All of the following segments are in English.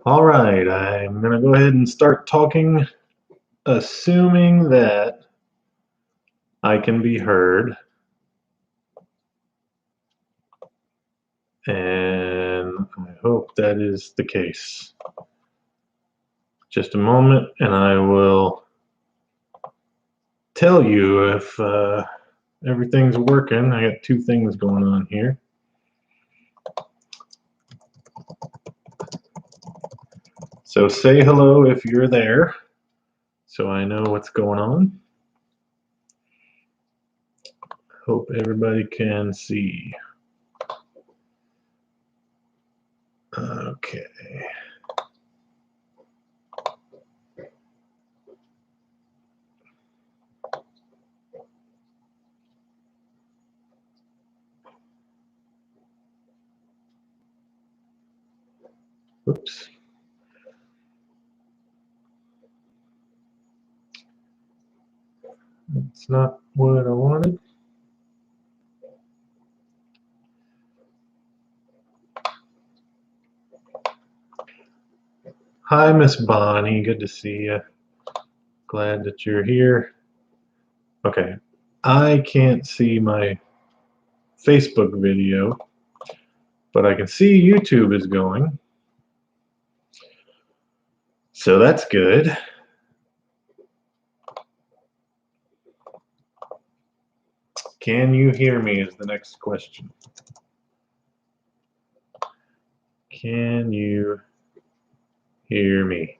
All right, I'm going to go ahead and start talking, assuming that I can be heard. And I hope that is the case. Just a moment, and I will tell you if everything's working. I got two things going on here. So say hello if you're there, so I know what's going on. Hope everybody can see. Okay. Whoops. That's not what I wanted. Hi, Miss Bonnie. Good to see you. Glad that you're here. Okay. I can't see my Facebook video, but I can see YouTube is going. So that's good. Can you hear me is the next question. Can you hear me?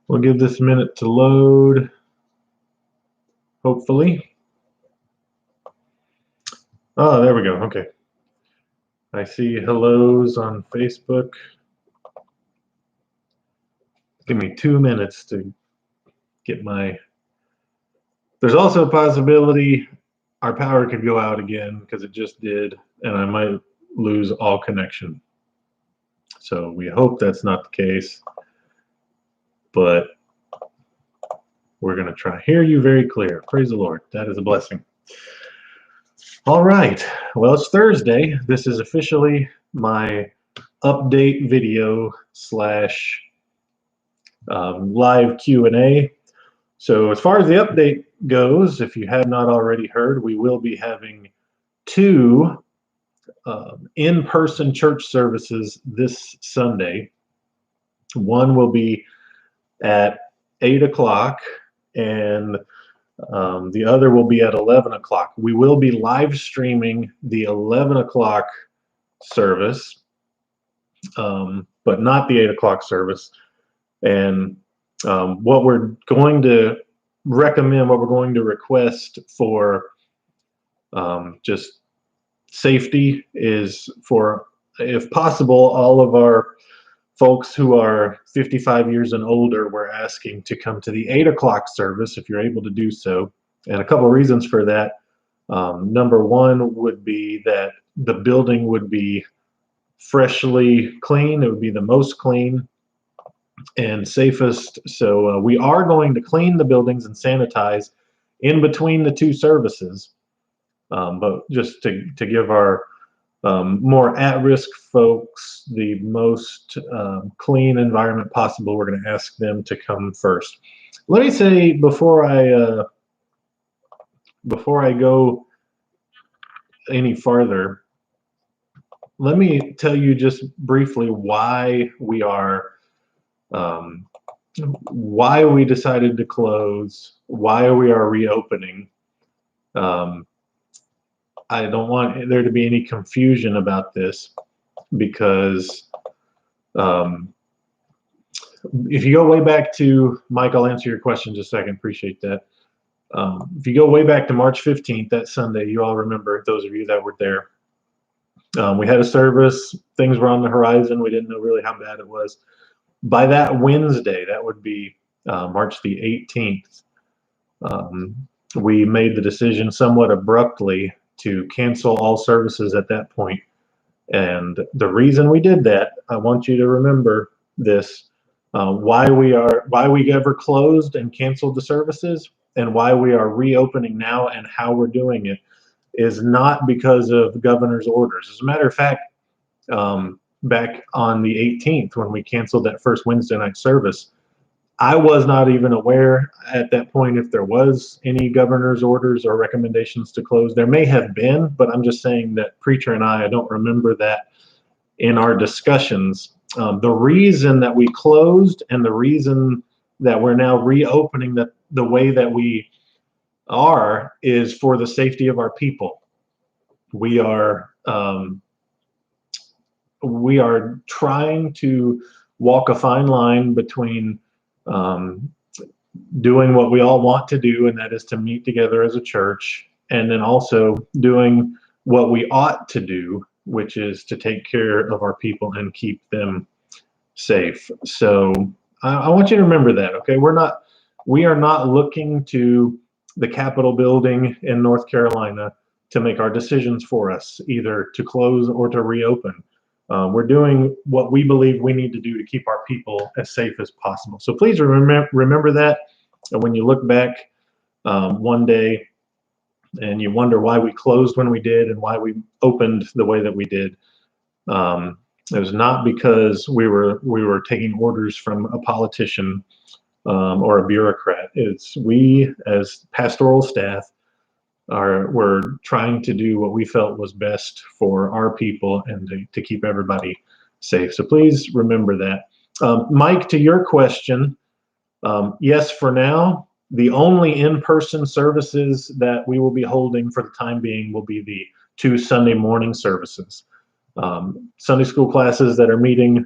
We'll give this a minute to load, hopefully. Oh, there we go. Okay. I see hellos on Facebook. Give me 2 minutes to get my... There's also a possibility our power could go out again, because it just did, and I might lose all connection. So we hope that's not the case, but we're going to try. Hear you very clear. Praise the Lord. That is a blessing. All right. Well, it's Thursday. This is officially my update video slash live Q&A. So as far as the update goes, if you have not already heard, we will be having two in-person church services this Sunday. One will be at 8 o'clock, and the other will be at 11 o'clock. We will be live streaming the 11 o'clock service, but not the 8 o'clock service. And what we're going to recommend, what we're going to request for just safety is for, if possible, all of our folks who are 55 years and older, we're asking to come to the 8 o'clock service if you're able to do so. And a couple of reasons for that. Number one would be that the building would be freshly clean. It would be the most clean and safest. So we are going to clean the buildings and sanitize in between the two services. But just to give our more at-risk folks the most clean environment possible, we're going to ask them to come first. Let me say before I go any farther, let me tell you just briefly why we are why we decided to close, why we are reopening. I don't want there to be any confusion about this, because if you go way back to, Mike, I'll answer your question in just a second, appreciate that. If you go way back to March 15th, that Sunday, you all remember, those of you that were there, we had a service, things were on the horizon, we didn't know really how bad it was. By that Wednesday, that would be March the 18th, we made the decision somewhat abruptly to cancel all services at that point. And the reason we did that, I want you to remember this, why we ever closed and canceled the services, and why we are reopening now and how we're doing it, is not because of the governor's orders. As a matter of fact, back on the 18th when we canceled that first Wednesday night service. I was not even aware at that point if there was any governor's orders or recommendations to close. There may have been, but I'm just saying that Preacher and I don't remember that in our discussions. The reason that we closed and the reason that we're now reopening the way that we are is for the safety of our people. We are trying to walk a fine line between doing what we all want to do, and that is to meet together as a church, and then also doing what we ought to do, which is to take care of our people and keep them safe. So I want you to remember that, okay? We are not looking to the Capitol building in North Carolina to make our decisions for us, either to close or to reopen. We're doing what we believe we need to do to keep our people as safe as possible. So please remember that. And when you look back one day and you wonder why we closed when we did and why we opened the way that we did, it was not because we were taking orders from a politician or a bureaucrat. It's we as pastoral staff we're trying to do what we felt was best for our people and to keep everybody safe. So please remember that. Mike, to your question, yes, for now, the only in-person services that we will be holding for the time being will be the 2 Sunday morning services. Sunday school classes that are meeting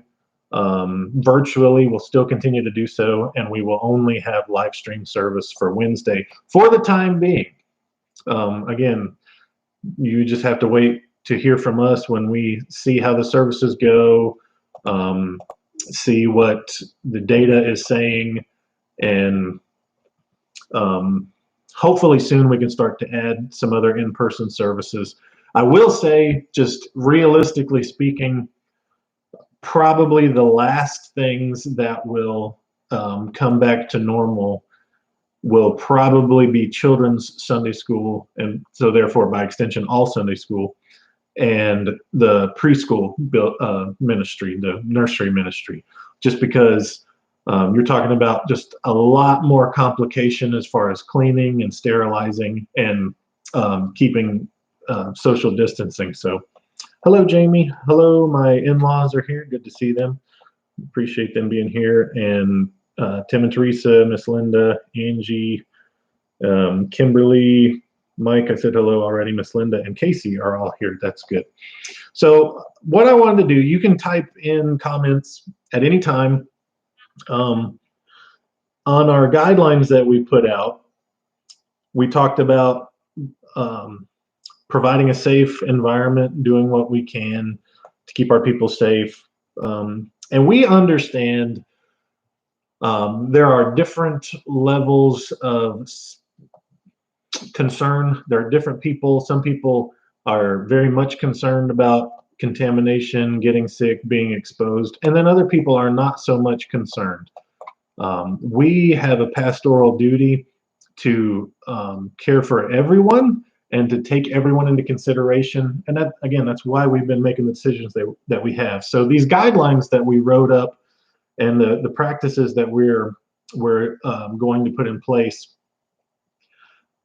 virtually will still continue to do so, and we will only have live stream service for Wednesday for the time being. Again, you just have to wait to hear from us when we see how the services go, see what the data is saying, and hopefully soon we can start to add some other in-person services. I will say, just realistically speaking, probably the last things that will come back to normal will probably be children's Sunday school, and so therefore by extension all Sunday school, and the preschool ministry, the nursery ministry, just because you're talking about just a lot more complication as far as cleaning and sterilizing and keeping social distancing. So hello, Jamie. Hello, my in-laws are here. Good to see them. Appreciate them being here. And Tim and Teresa, Miss Linda, Angie, Kimberly, Mike, I said hello already. Miss Linda and Casey are all here. That's good. So what I wanted to do, you can type in comments at any time. On our guidelines that we put out, we talked about providing a safe environment, doing what we can to keep our people safe. And we understand there are different levels of concern. There are different people. Some people are very much concerned about contamination, getting sick, being exposed, and then other people are not so much concerned. We have a pastoral duty to care for everyone and to take everyone into consideration. And that, again, that's why we've been making the decisions that we have. So these guidelines that we wrote up and the practices that we're going to put in place,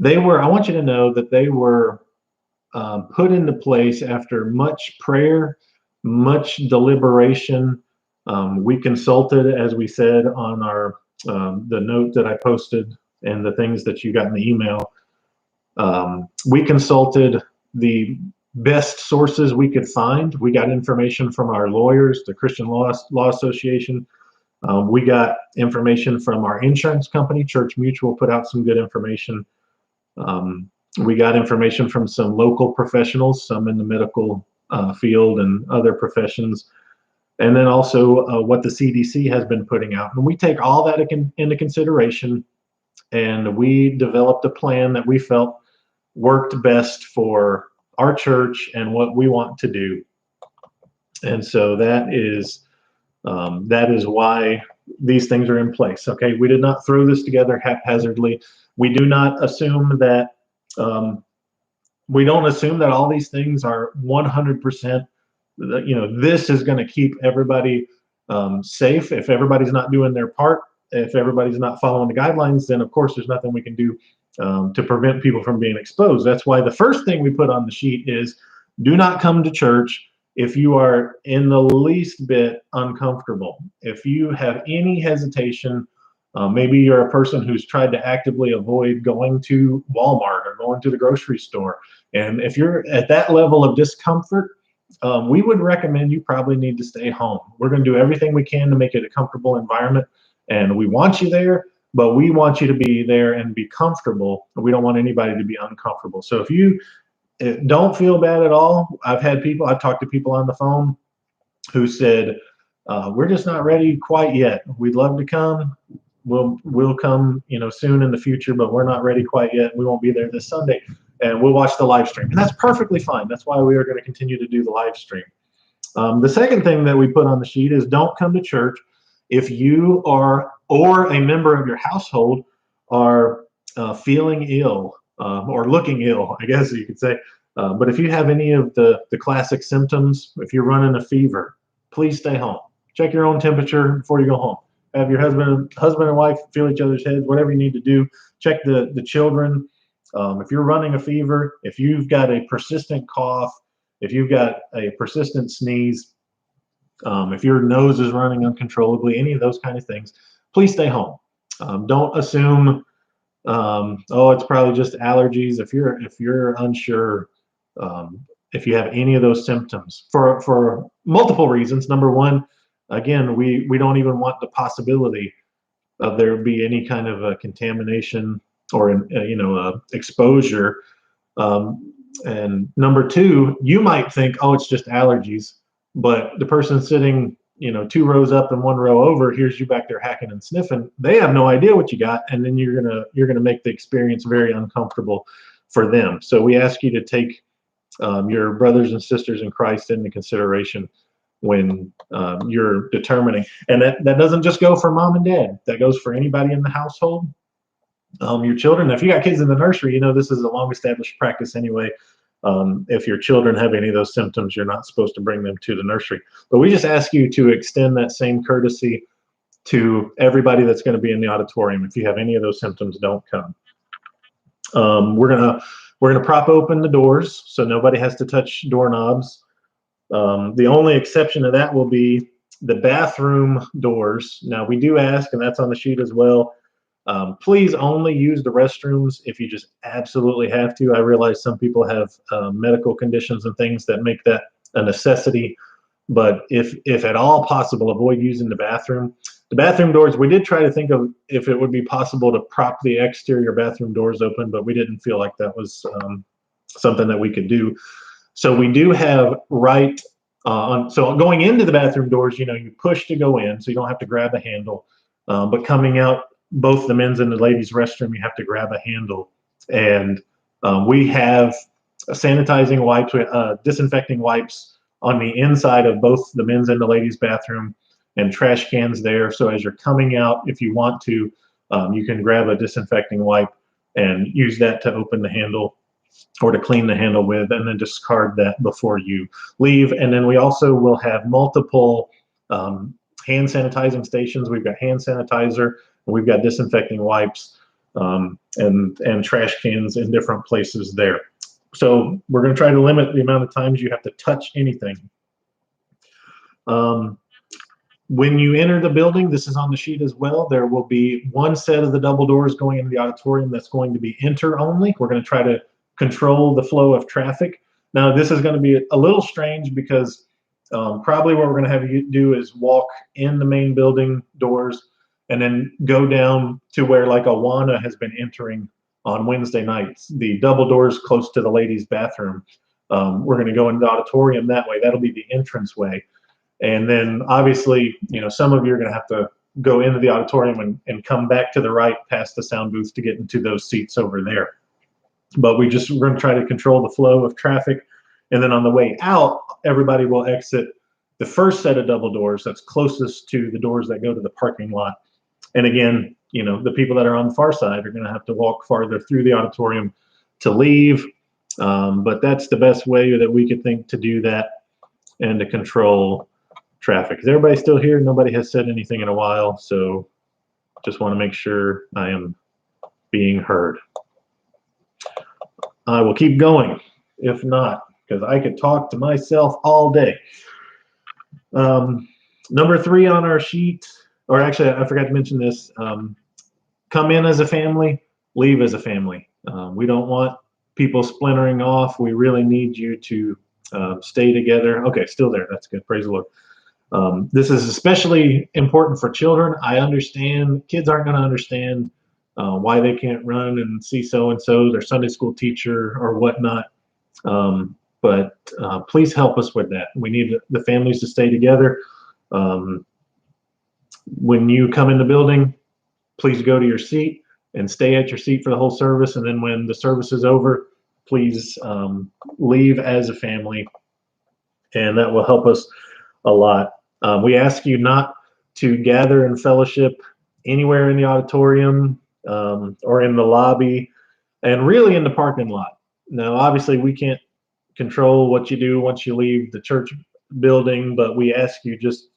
I want you to know that they were put into place after much prayer, much deliberation. We consulted, as we said on our the note that I posted and the things that you got in the email. We consulted the best sources we could find. We got information from our lawyers, the Christian Law Association. We got information from our insurance company. Church Mutual put out some good information. We got information from some local professionals, some in the medical field and other professions, and then also what the CDC has been putting out. And we take all that into consideration, and we developed a plan that we felt worked best for our church and what we want to do. And so that is why these things are in place. Okay, we did not throw this together haphazardly. We do not assume that we don't assume that all these things are 100% this is going to keep everybody safe. If everybody's not doing their part, if everybody's not following the guidelines, then of course there's nothing we can do to prevent people from being exposed. That's why the first thing we put on the sheet is do not come to church if you are in the least bit uncomfortable. If you have any hesitation, maybe you're a person who's tried to actively avoid going to Walmart or going to the grocery store. And if you're at that level of discomfort, we would recommend you probably need to stay home. We're going to do everything we can to make it a comfortable environment. And we want you there, but we want you to be there and be comfortable. We don't want anybody to be uncomfortable. So if you don't feel bad at all, I've talked to people on the phone who said, we're just not ready quite yet. We'd love to come. We'll come, soon in the future, but we're not ready quite yet. We won't be there this Sunday, and we'll watch the live stream. And that's perfectly fine. That's why we are going to continue to do the live stream. The second thing that we put on the sheet is don't come to church if you are or a member of your household are feeling ill or looking ill, I guess you could say. But if you have any of the classic symptoms, if you're running a fever, please stay home. Check your own temperature before you go home. Have your husband and wife feel each other's heads, whatever you need to do. Check the children. If you're running a fever, if you've got a persistent cough, if you've got a persistent sneeze, if your nose is running uncontrollably, any of those kind of things, please stay home. Don't assume, it's probably just allergies. If you're unsure, if you have any of those symptoms for multiple reasons. Number one, again, we don't even want the possibility of there be any kind of a contamination or exposure. And number two, you might think, oh, it's just allergies, but the person sitting, 2 rows up and 1 row over hears you back there hacking and sniffing. They have no idea what you got, and then you're gonna make the experience very uncomfortable for them. So we ask you to take your brothers and sisters in Christ into consideration when you're determining. And that doesn't just go for mom and dad. That goes for anybody in the household. Your children, if you got kids in the nursery, this is a long established practice anyway. If your children have any of those symptoms, you're not supposed to bring them to the nursery. But we just ask you to extend that same courtesy to everybody that's going to be in the auditorium. If you have any of those symptoms, don't come. We're gonna prop open the doors so nobody has to touch doorknobs. The only exception to that will be the bathroom doors. Now we do ask, and that's on the sheet as well, please only use the restrooms if you just absolutely have to. I realize some people have medical conditions and things that make that a necessity, but if at all possible, avoid using the bathroom. The bathroom doors, we did try to think of if it would be possible to prop the exterior bathroom doors open, but we didn't feel like that was something that we could do. So we do have so going into the bathroom doors, you push to go in, so you don't have to grab a handle. But coming out, both the men's and the ladies' restroom, you have to grab a handle. And we have sanitizing wipes, disinfecting wipes on the inside of both the men's and the ladies' bathroom, and trash cans there. So as you're coming out, if you want to, you can grab a disinfecting wipe and use that to open the handle or to clean the handle with, and then discard that before you leave. And then we also will have multiple hand sanitizing stations. We've got hand sanitizer, and we've got disinfecting wipes, and trash cans in different places there. So we're going to try to limit the amount of times you have to touch anything. When you enter the building, this is on the sheet as well, there will be one set of the double doors going into the auditorium that's going to be enter only. We're going to try to control the flow of traffic. Now, this is going to be a little strange because probably what we're going to have you do is walk in the main building doors and then go down to where like Awana has been entering on Wednesday nights, the double doors close to the ladies' bathroom. We're going to go into the auditorium that way. That'll be the entrance way. And then obviously, some of you are going to have to go into the auditorium and come back to the right past the sound booth to get into those seats over there. But we're going to try to control the flow of traffic. And then on the way out, everybody will exit the first set of double doors that's closest to the doors that go to the parking lot. And again, the people that are on the far side are going to have to walk farther through the auditorium to leave. But that's the best way that we could think to do that. and to control traffic. Is everybody still here? Nobody has said anything in a while, so just want to make sure I am being heard. I will keep going if not, because I could talk to myself all day. Number 3 on our sheet, or actually I forgot to mention this, come in as a family, leave as a family. We don't want people splintering off. We really need you to stay together. Okay, still there. That's good. Praise the Lord. This is especially important for children. I understand kids aren't going to understand why they can't run and see so-and-so, their Sunday school teacher or whatnot. But please help us with that. We need the families to stay together. When you come in the building, please go to your seat and stay at your seat for the whole service. And then when the service is over, please leave as a family. And that will help us a lot. We ask you not to gather in fellowship anywhere in the auditorium or in the lobby, and really in the parking lot. Now, obviously, we can't control what you do once you leave the church building, but we ask you just,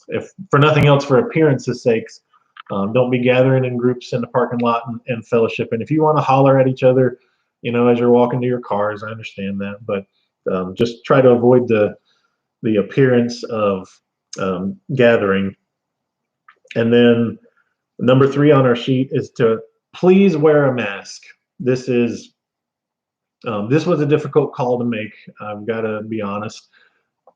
if for nothing else, for appearance's sakes, don't be gathering in groups in the parking lot and fellowship. And if you want to holler at each other, as you're walking to your cars, I understand that, but just try to avoid the appearance of gathering. And then number 3 on our sheet is to please wear a mask. This was a difficult call to make. I've got to be honest,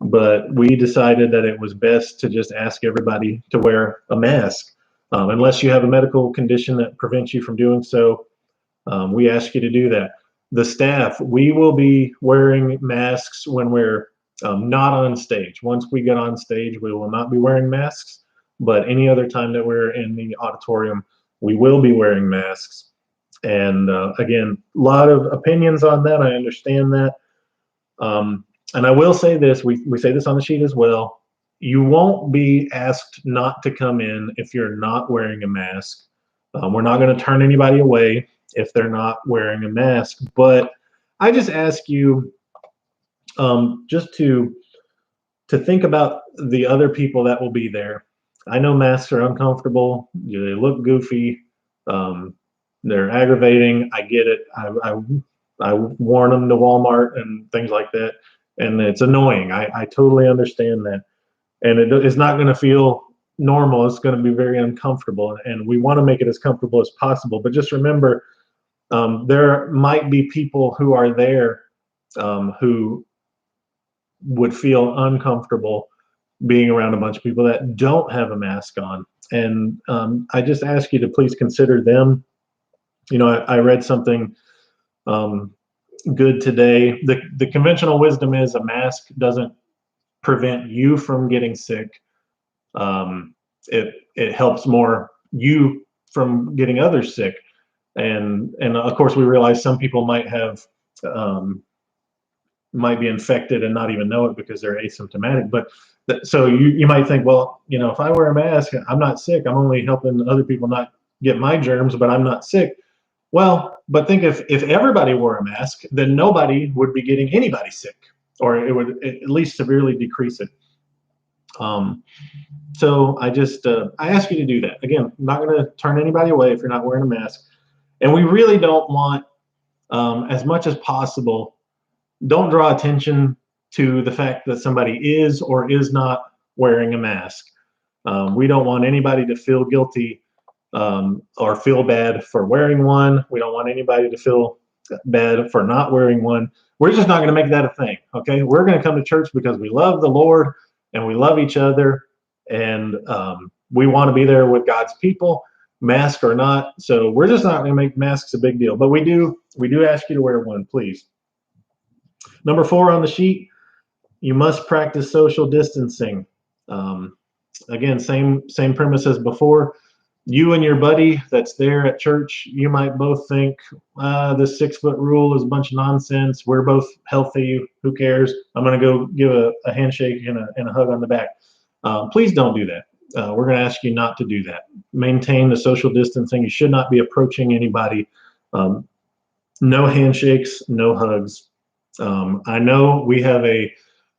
but we decided that it was best to just ask everybody to wear a mask. Unless you have a medical condition that prevents you from doing so, we ask you to do that. The staff, we will be wearing masks when we're not on stage. Once we get on stage, we will not be wearing masks, but any other time that we're in the auditorium, we will be wearing masks. And again, a lot of opinions on that. I understand that. And I will say this, we say this on the sheet as well. You won't be asked not to come in if you're not wearing a mask. We're not going to turn anybody away if they're not wearing a mask. But I just ask you just to think about the other people that will be there. I know masks are uncomfortable. They look goofy. They're aggravating. I get it. I worn them to Walmart and things like that, and it's annoying. I totally understand that, and it's not going to feel normal. It's going to be very uncomfortable, and we want to make it as comfortable as possible. But just remember, there might be people who are there who would feel uncomfortable being around a bunch of people that don't have a mask on. And I just ask you to please consider them. I read something good today. The conventional wisdom is a mask doesn't prevent you from getting sick. It helps more you from getting others sick. And of course, we realize some people might be infected and not even know it because they're asymptomatic. But so you might think, well, if I wear a mask, I'm not sick. I'm only helping other people not get my germs, but I'm not sick. Well, but think if everybody wore a mask, then nobody would be getting anybody sick, or it would at least severely decrease it. So I ask you to do that. Again, I'm not going to turn anybody away if you're not wearing a mask. And we really don't want, as much as possible, don't draw attention to the fact that somebody is or is not wearing a mask. We don't want anybody to feel guilty or feel bad for wearing one. We don't want anybody to feel bad for not wearing one. We're just not going to make that a thing, okay? We're going to come to church because we love the Lord and we love each other, and we want to be there with God's people, mask or not. So we're just not going to make masks a big deal. But we do ask you to wear one, please. Number 4 on the sheet, you must practice social distancing. Again, same premise as before. You and your buddy that's there at church, you might both think, the 6-foot rule is a bunch of nonsense. We're both healthy. Who cares? I'm going to go give a handshake and a hug on the back. Please don't do that. We're going to ask you not to do that. Maintain the social distancing. You should not be approaching anybody. No handshakes, no hugs. I know we have a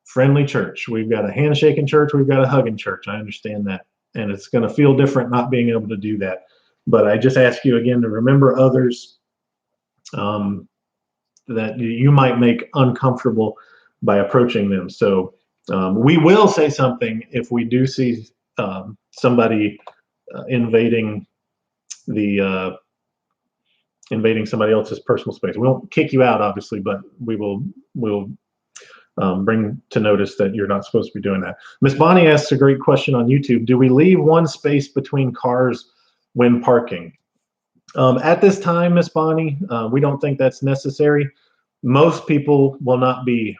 friendly church. We've got a handshaking church. We've got a hugging church. I understand that. And it's going to feel different not being able to do that. But I just ask you again to remember others that you might make uncomfortable by approaching them. So we will say something if we do see somebody invading the invading somebody else's personal space. We won't kick you out, obviously, but we'll bring to notice that you're not supposed to be doing that. Miss Bonnie asks a great question on YouTube. Do we leave one space between cars when parking? At this time, Miss Bonnie, we don't think that's necessary. Most people will not be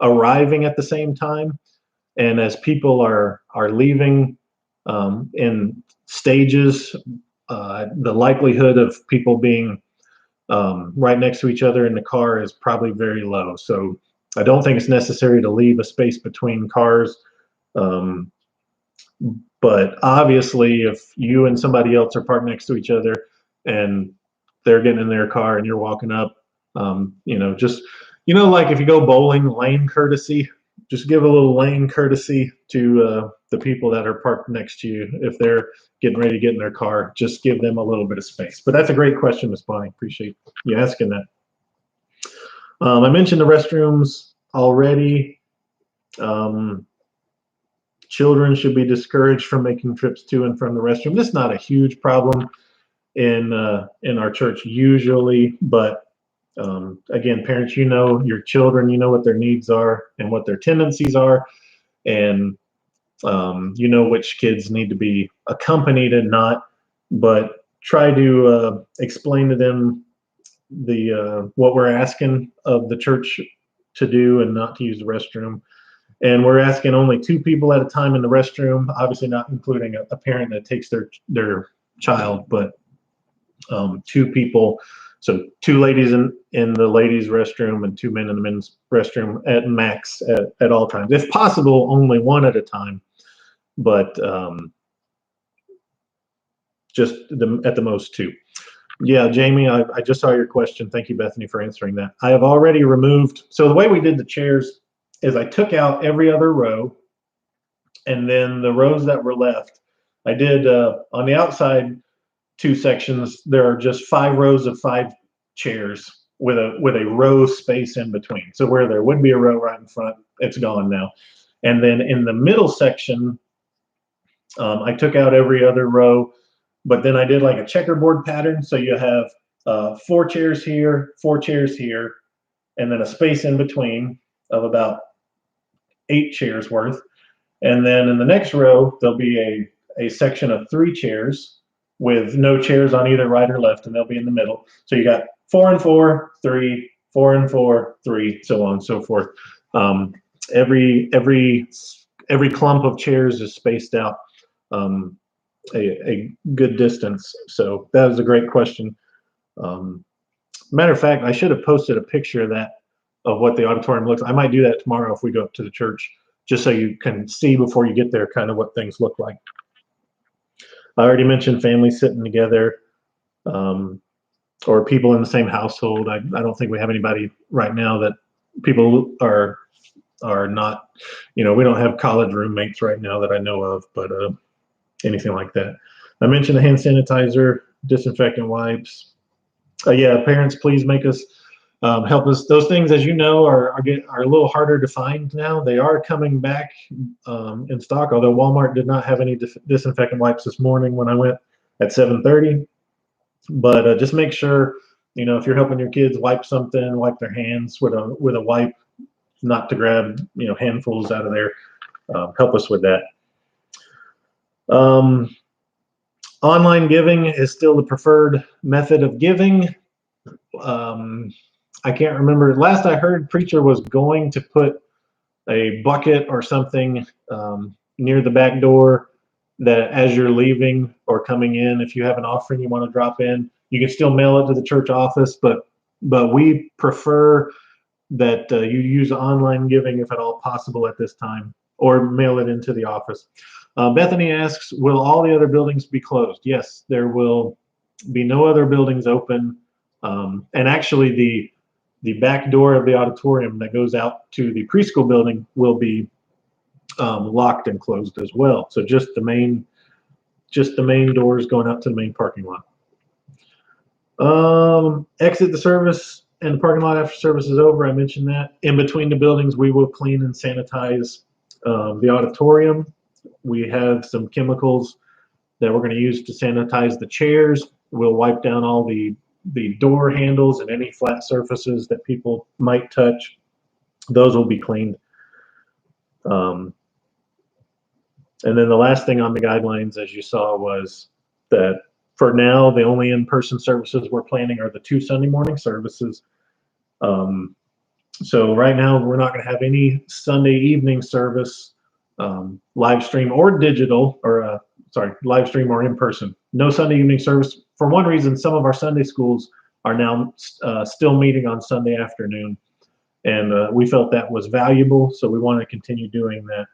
arriving at the same time. And as people are leaving in stages, the likelihood of people being right next to each other in the car is probably very low. So I don't think it's necessary to leave a space between cars. But obviously, if you and somebody else are parked next to each other and they're getting in their car and you're walking up, just, like if you go bowling, lane courtesy, just give a little lane courtesy to the people that are parked next to you. If they're getting ready to get in their car, just give them a little bit of space. But that's a great question, Ms. Bonnie. Appreciate you asking that. I mentioned the restrooms already. Children should be discouraged from making trips to and from the restroom. This is not a huge problem in our church usually, but again, parents, your children, what their needs are and what their tendencies are, and which kids need to be accompanied and not. But try to explain to them what we're asking of the church to do and not to use the restroom. And we're asking only 2 people at a time in the restroom, obviously not including a parent that takes their child, but 2 people. So 2 ladies in the ladies' restroom and 2 men in the men's restroom at max at all times. If possible, only 1 at a time, but just at the most 2. Yeah, Jamie, I just saw your question. Thank you, Bethany, for answering that. I have already removed, so the way we did the chairs is I took out every other row, and then the rows that were left, I did on the outside 2 sections, there are just 5 rows of 5 chairs with a row space in between. So where there would be a row right in front, it's gone now. And then in the middle section, I took out every other row, but then I did like a checkerboard pattern. So you have 4 chairs here, 4 chairs here, and then a space in between of about 8 chairs worth. And then in the next row, there'll be a section of 3 chairs with no chairs on either right or left, and they'll be in the middle. So you got 4 and 4, 3, 4 and 4, 3, so on and so forth. Every clump of chairs is spaced out a good distance. So that was a great question. Matter of fact, I should have posted a picture of what the auditorium looks like. I might do that tomorrow if we go up to the church, just so you can see before you get there kind of what things look like. I already mentioned families sitting together, or people in the same household. I don't think we have anybody right now that people are not, we don't have college roommates right now that I know of, but anything like that. I mentioned the hand sanitizer, disinfectant wipes. Yeah, parents, please make us help us. Those things, as you know, are a little harder to find now. They are coming back in stock, although Walmart did not have any disinfectant wipes this morning when I went at 7:30. But just make sure, if you're helping your kids wipe something, wipe their hands with a wipe, not to grab handfuls out of there. Help us with that. Online giving is still the preferred method of giving. I can't remember. Last I heard, preacher was going to put a bucket or something near the back door that as you're leaving or coming in, if you have an offering you want to drop in, you can still mail it to the church office, but we prefer that you use online giving if at all possible at this time, or mail it into the office. Bethany asks, will all the other buildings be closed? Yes, there will be no other buildings open. And actually the back door of the auditorium that goes out to the preschool building will be locked and closed as well. So just the main doors going out to the main parking lot. Exit the service and the parking lot after service is over. I mentioned that. In between the buildings, we will clean and sanitize the auditorium. We have some chemicals that we're going to use to sanitize the chairs. We'll wipe down all the door handles and any flat surfaces that people might touch. Those will be cleaned. And then the last thing on the guidelines, as you saw, was that for now, the only in-person services we're planning are the 2 Sunday morning services. So right now, we're not going to have any Sunday evening service, live stream or digital, or live stream or in person. No Sunday evening service. For one reason, some of our Sunday schools are now still meeting on Sunday afternoon, and we felt that was valuable, so we want to continue doing that.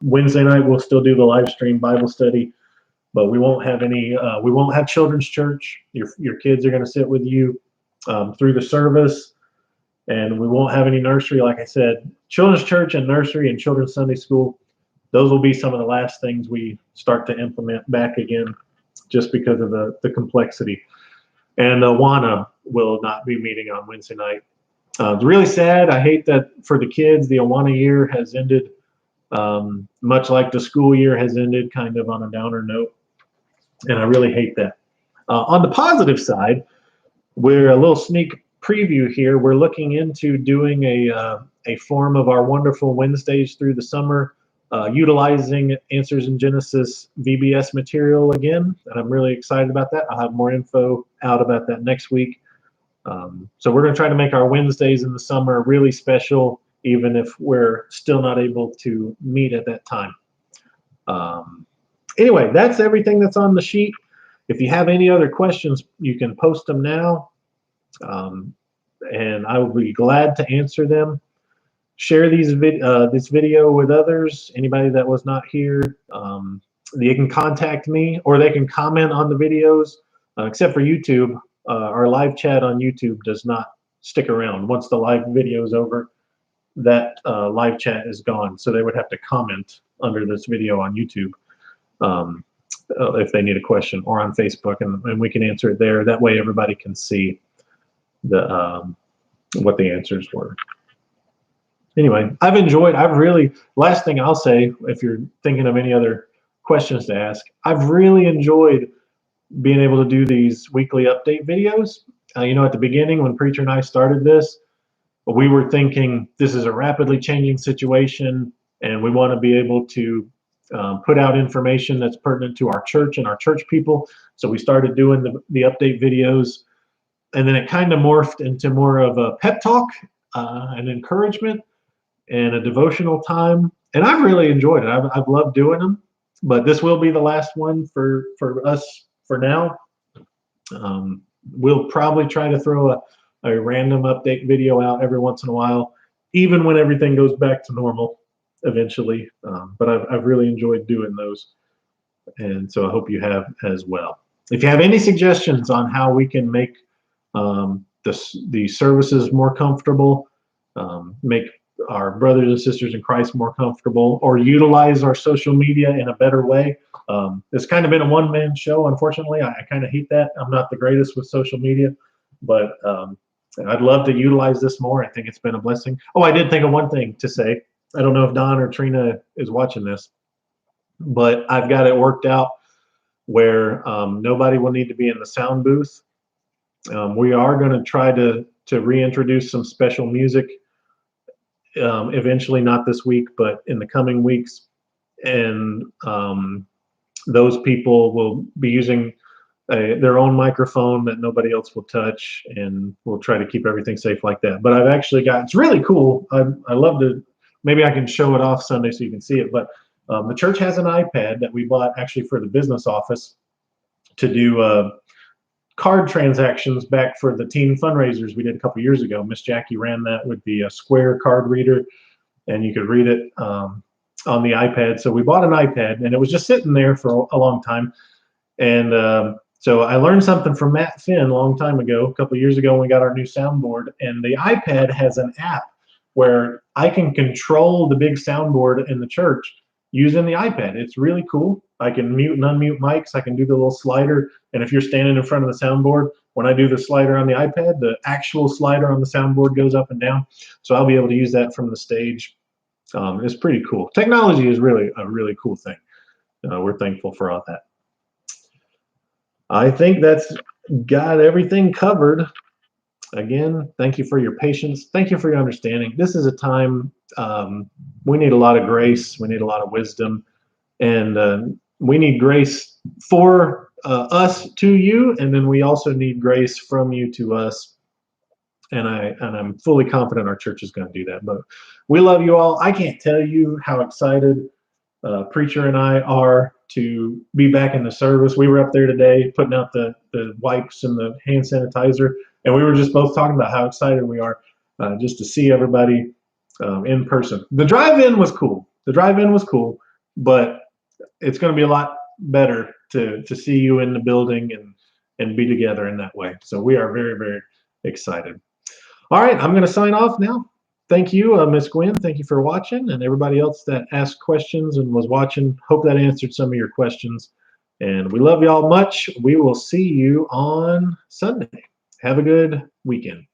Wednesday night we'll still do the live stream Bible study, but we won't have any. We won't have children's church. Your kids are going to sit with you through the service, and we won't have any nursery. Like I said, children's church and nursery and children's Sunday school. Those will be some of the last things we start to implement back again, just because of the complexity. And Awana will not be meeting on Wednesday night. It's really sad. I hate that for the kids. The Awana year has ended. Much like the school year has ended, kind of on a downer note, and I really hate that. On the positive side, we're a little sneak preview here. We're looking into doing a form of our wonderful Wednesdays through the summer, utilizing Answers in Genesis VBS material again, and I'm really excited about that. I'll have more info out about that next week. So we're going to try to make our Wednesdays in the summer really special, even if we're still not able to meet at that time. Anyway, that's everything that's on the sheet. If you have any other questions, you can post them now, and I will be glad to answer them. Share this video with others, anybody that was not here. They can contact me, or they can comment on the videos, except for YouTube. Our live chat on YouTube does not stick around. Once the live video is over, that live chat is gone, so they would have to comment under this video on YouTube if they need a question, or on Facebook, and we can answer it there. That way everybody can see what the answers were. Anyway, last thing I'll say, if you're thinking of any other questions to ask, I've really enjoyed being able to do these weekly update videos. At the beginning when Preacher and I started this, we were thinking this is a rapidly changing situation, and we want to be able to put out information that's pertinent to our church and our church people. So we started doing the update videos, and then it kind of morphed into more of a pep talk, an encouragement, and a devotional time. And I've really enjoyed it. I've loved doing them, but this will be the last one for us for now. We'll probably try to throw a random update video out every once in a while, even when everything goes back to normal eventually. But I've really enjoyed doing those, and so I hope you have as well. If you have any suggestions on how we can make the services more comfortable, make our brothers and sisters in Christ more comfortable, or utilize our social media in a better way. It's kind of been a one-man show, unfortunately. I kind of hate that. I'm not the greatest with social media, but I'd love to utilize this more. I think it's been a blessing. Oh, I did think of one thing to say. I don't know if Don or Trina is watching this, but I've got it worked out where nobody will need to be in the sound booth. We are going to try to reintroduce some special music eventually, not this week, but in the coming weeks. And those people will be using their own microphone that nobody else will touch, and we'll try to keep everything safe like that. But I've actually it's really cool. I love to, maybe I can show it off Sunday so you can see it, but the church has an iPad that we bought actually for the business office to do card transactions back for the teen fundraisers we did a couple years ago. Miss Jackie ran that with the Square card reader, and you could read it on the iPad. So we bought an iPad, and it was just sitting there for a long time. And So I learned something from Matt Finn a long time ago, a couple of years ago when we got our new soundboard, and the iPad has an app where I can control the big soundboard in the church using the iPad. It's really cool. I can mute and unmute mics. I can do the little slider, and if you're standing in front of the soundboard, when I do the slider on the iPad, the actual slider on the soundboard goes up and down. So I'll be able to use that from the stage. It's pretty cool. Technology is really a really cool thing. We're thankful for all that. I think that's got everything covered. Again, thank you for your patience. Thank you for your understanding. This is a time we need a lot of grace. We need a lot of wisdom. And we need grace for us to you. And then we also need grace from you to us. And I'm fully confident our church is going to do that. But we love you all. I can't tell you how excited Preacher and I are to be back in the service. We were up there today putting out the wipes and the hand sanitizer, and we were just both talking about how excited we are just to see everybody in person. The drive-in was cool. But it's going to be a lot better to see you in the building and be together in that way. So we are very, very excited. All right, I'm going to sign off now. Thank you, Miss Gwen. Thank you for watching, and everybody else that asked questions and was watching. Hope that answered some of your questions. And we love y'all much. We will see you on Sunday. Have a good weekend.